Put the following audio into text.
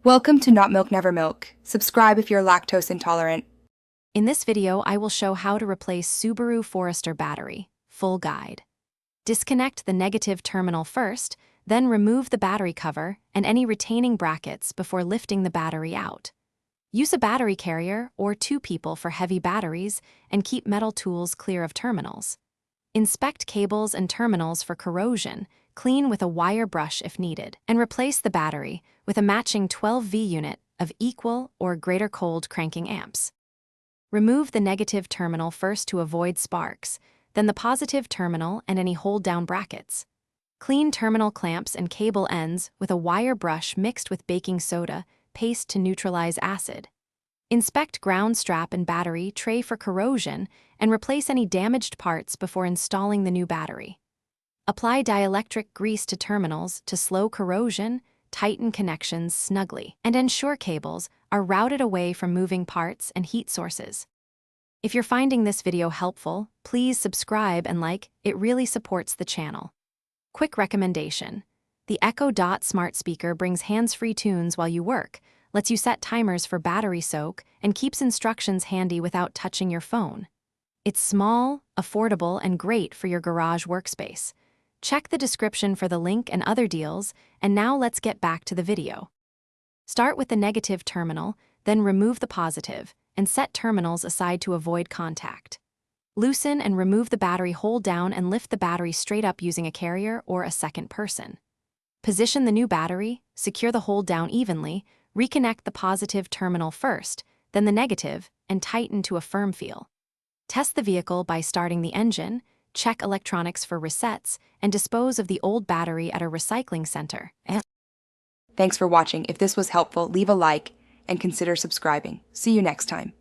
Welcome to Not Milk Never Milk. Subscribe if you're lactose intolerant. In this video, I will show how to replace Subaru Forester battery. Full guide. Disconnect the negative terminal first, then remove the battery cover and any retaining brackets before lifting the battery out. Use a battery carrier or 2 people for heavy batteries and keep metal tools clear of terminals. Inspect cables and terminals for corrosion, clean with a wire brush if needed, and replace the battery with a matching 12V unit of equal or greater cold cranking amps. Remove the negative terminal first to avoid sparks, then the positive terminal and any hold-down brackets. Clean terminal clamps and cable ends with a wire brush mixed with baking soda paste to neutralize acid. Inspect ground strap and battery tray for corrosion and replace any damaged parts before installing the new battery. Apply dielectric grease to terminals to slow corrosion, tighten connections snugly, and ensure cables are routed away from moving parts and heat sources. If you're finding this video helpful, please subscribe and like, it really supports the channel. Quick recommendation. The Echo Dot smart speaker brings hands-free tunes while you work, lets you set timers for battery soak, and keeps instructions handy without touching your phone. It's small, affordable, and great for your garage workspace. Check the description for the link and other deals, and now let's get back to the video. Start with the negative terminal, then remove the positive, and set terminals aside to avoid contact. Loosen and remove the battery hold down and lift the battery straight up using a carrier or a second person. Position the new battery, secure the hold down evenly, reconnect the positive terminal first, then the negative, and tighten to a firm feel. Test the vehicle by starting the engine, check electronics for resets, and dispose of the old battery at a recycling center. Thanks for watching. If this was helpful, leave a like and consider subscribing. See you next time.